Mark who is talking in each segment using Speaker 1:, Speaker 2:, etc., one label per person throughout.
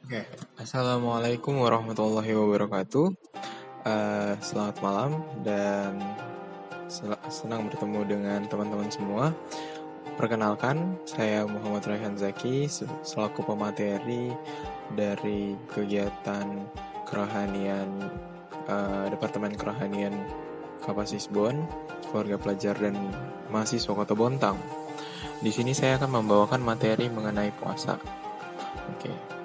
Speaker 1: Oke, Assalamualaikum warahmatullahi wabarakatuh. Selamat malam dan senang bertemu dengan teman-teman semua. Perkenalkan, saya Muhammad Raihan Zaki selaku pemateri dari kegiatan kerohanian Departemen Kerohanian Kapasis Bon, keluarga pelajar dan mahasiswa Kota Bontang. Di sini saya akan membawakan materi mengenai puasa. Oke.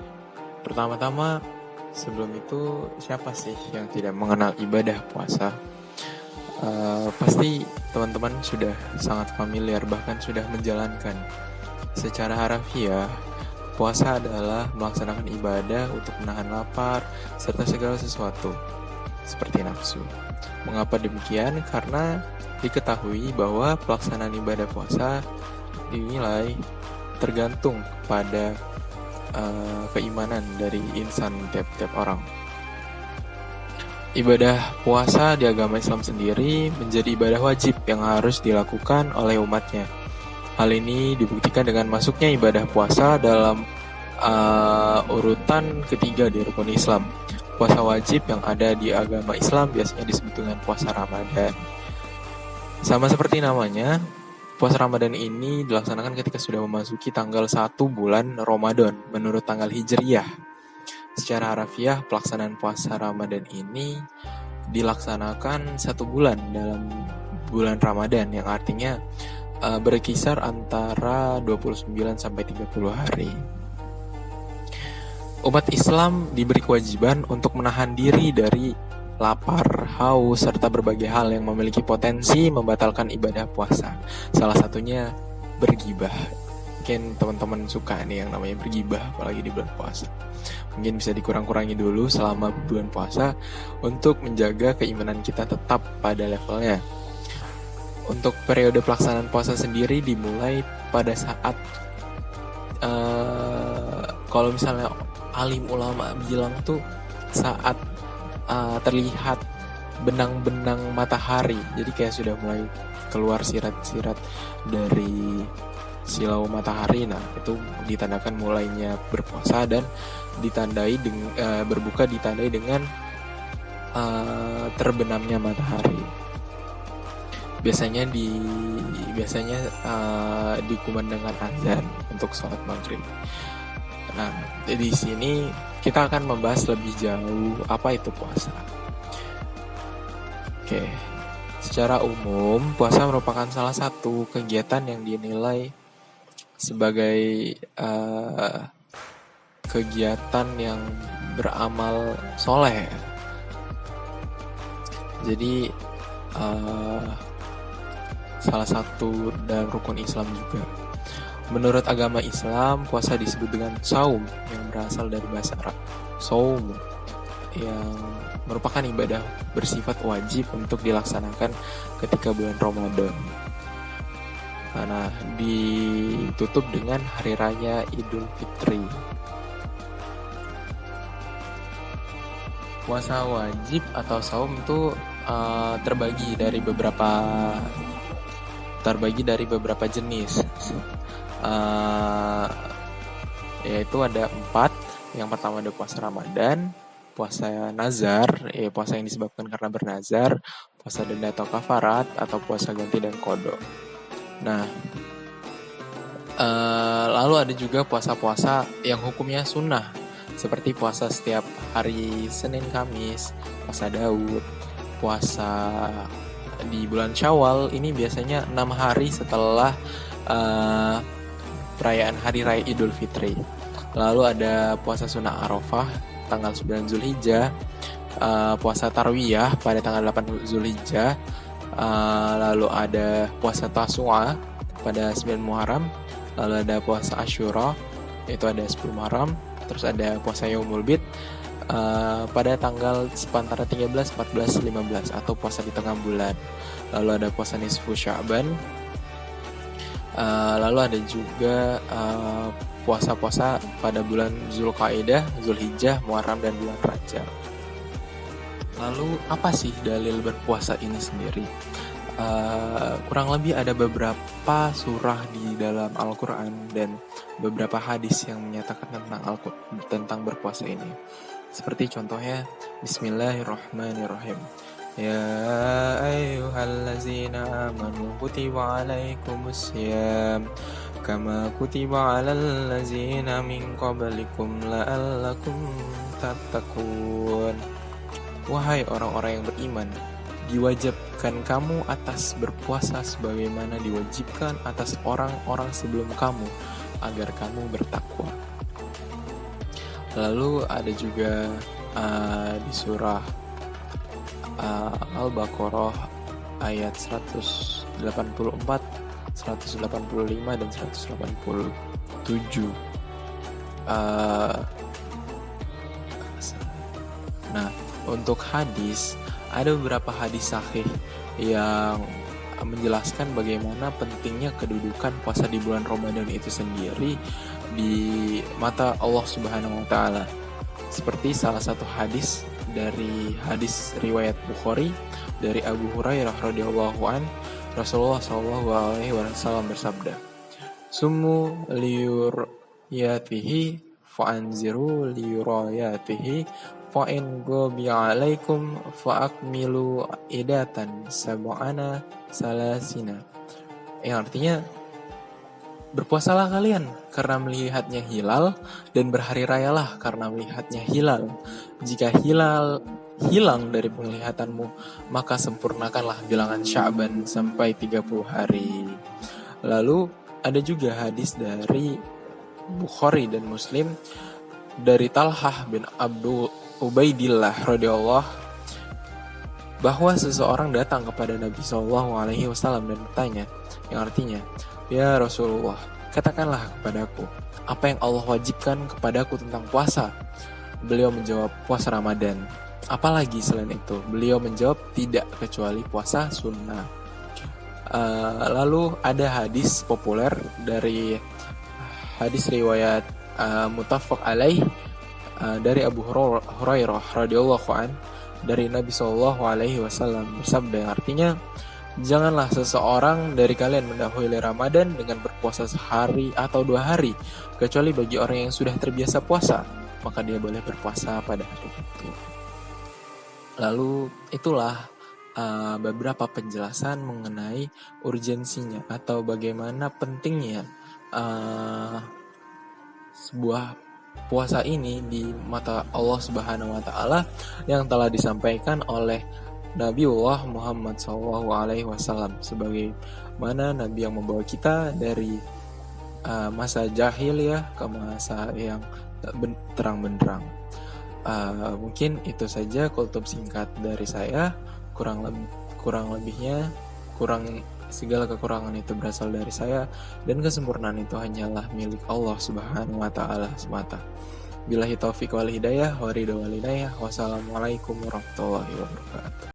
Speaker 1: Pertama-tama, sebelum itu siapa sih yang tidak mengenal ibadah puasa? Pasti teman-teman sudah sangat familiar, bahkan sudah menjalankan. Secara harafiah, puasa adalah melaksanakan ibadah untuk menahan lapar serta segala sesuatu, seperti nafsu. Mengapa demikian? Karena diketahui bahwa pelaksanaan ibadah puasa dinilai tergantung pada keimanan dari insan tiap-tiap orang. Ibadah puasa di agama Islam sendiri menjadi ibadah wajib yang harus dilakukan oleh umatnya. Hal ini dibuktikan dengan masuknya ibadah puasa dalam urutan ketiga di rukun Islam. Puasa wajib yang ada di agama Islam biasanya disebut dengan puasa Ramadan. Sama seperti namanya, puasa Ramadan ini dilaksanakan ketika sudah memasuki tanggal 1 bulan Ramadan menurut tanggal Hijriyah. Secara harafiah, pelaksanaan puasa Ramadan ini dilaksanakan 1 bulan dalam bulan Ramadan, yang artinya berkisar antara 29 sampai 30 hari. Umat Islam diberi kewajiban untuk menahan diri dari lapar, haus, serta berbagai hal yang memiliki potensi membatalkan ibadah puasa. Salah satunya bergibah. Mungkin teman-teman suka nih yang namanya bergibah, apalagi di bulan puasa. Mungkin bisa dikurang-kurangi dulu selama bulan puasa untuk menjaga keimanan kita tetap pada levelnya. Untuk periode pelaksanaan puasa sendiri dimulai pada saat kalau misalnya alim ulama bilang tuh saat terlihat benang-benang matahari, jadi kayak sudah mulai keluar sirat-sirat dari silau matahari. Nah, itu ditandakan mulainya berpuasa dan ditandai berbuka ditandai dengan terbenamnya matahari. Biasanya dikumandangkan azan untuk sholat maghrib. Nah, di sini kita akan membahas lebih jauh apa itu puasa. Oke, secara umum puasa merupakan salah satu kegiatan yang dinilai sebagai kegiatan yang beramal soleh. Jadi salah satu dalam rukun Islam juga. Menurut agama Islam, puasa disebut dengan saum yang berasal dari bahasa Arab. Saum yang merupakan ibadah bersifat wajib untuk dilaksanakan ketika bulan Ramadan. Nah, ditutup dengan hari raya Idul Fitri. Puasa wajib atau saum itu terbagi dari beberapa jenis. Yaitu ada 4. Yang pertama ada puasa Ramadan, puasa nazar, puasa yang disebabkan karena bernazar, puasa denda atau kafarat, atau puasa ganti dan qada. Nah, lalu ada juga puasa-puasa yang hukumnya sunnah, seperti puasa setiap hari Senin Kamis, puasa Daud, puasa di bulan Syawal. Ini biasanya 6 hari setelah perayaan Hari Raya Idul Fitri. Lalu ada puasa sunnah Arafah tanggal 9 Zulhijjah, puasa Tarwiyah pada tanggal 8 Zulhijjah, lalu ada puasa Tasu'a pada 9 Muharram, lalu ada puasa Asyura, itu ada 10 Muharram, terus ada puasa Yaumul Bid pada tanggal antara 13, 14, 15 atau puasa di tengah bulan. Lalu ada puasa Nisfu Sya'ban. Lalu ada juga puasa-puasa pada bulan Zulqa'dah, Zulhijjah, Muharram, dan bulan Rajab. Lalu apa sih dalil berpuasa ini sendiri? Kurang lebih ada beberapa surah di dalam Al-Quran dan beberapa hadis yang menyatakan tentang berpuasa puasa ini. Seperti contohnya Bismillahirrahmanirrahim. Ya ayyuhallazina amanu kutiba alaikumussyam kama kutiba alal ladzina min qablikum la'allakum tattaqun. Wahai orang-orang yang beriman, diwajibkan kamu atas berpuasa sebagaimana diwajibkan atas orang-orang sebelum kamu agar kamu bertakwa. Lalu ada juga di surah Al-Baqarah ayat 184, 185 dan 187. Nah, untuk hadis, ada beberapa hadis sahih yang menjelaskan bagaimana pentingnya kedudukan puasa di bulan Ramadan itu sendiri di mata Allah Subhanahu wa taala. Seperti salah satu hadis dari hadis riwayat Bukhari dari Abu Hurairah radhiyallahu an, Rasulullah sallallahu alaihi wasallam bersabda, "Sumu liyuriyatihi fa'anziru liyuriyatihi fa'in gobi alaikum fa'akmilu idatan sab'ana salasina." Yang artinya, berpuasalah kalian karena melihatnya hilal, dan berhari rayalah karena melihatnya hilal. Jika hilal hilang dari penglihatanmu, maka sempurnakanlah bilangan Sya'ban sampai 30 hari. Lalu ada juga hadis dari Bukhari dan Muslim dari Talhah bin Abdul Ubaidillah radhiyallahu bahwa seseorang datang kepada Nabi SAW dan bertanya, yang artinya, "Ya Rasulullah, katakanlah kepadaku, apa yang Allah wajibkan kepadaku tentang puasa?" Beliau menjawab, puasa Ramadan. Apalagi selain itu? Beliau menjawab, tidak kecuali puasa sunnah. Lalu ada hadis populer dari hadis riwayat muttafaq alaih dari Abu Hurairah radhiyallahu an, dari Nabi SAW bersabda, yang artinya, janganlah seseorang dari kalian mendahului Ramadan dengan berpuasa sehari atau 2 hari, kecuali bagi orang yang sudah terbiasa puasa, maka dia boleh berpuasa pada hari itu. Lalu itulah beberapa penjelasan mengenai urgensinya atau bagaimana pentingnya sebuah puasa ini di mata Allah Subhanahu wa taala yang telah disampaikan oleh Nabiullah Muhammad SAW sebagai mana Nabi yang membawa kita dari masa jahiliyah ke masa yang terang benderang. Mungkin itu saja kultum singkat dari saya. Kurang lebihnya, segala kekurangan itu berasal dari saya, dan kesempurnaan itu hanyalah milik Allah Subhanahu wa taala semata. Billahi taufiq wal hidayah wa ridha wal inayah. Wassalamualaikum warahmatullahi wabarakatuh.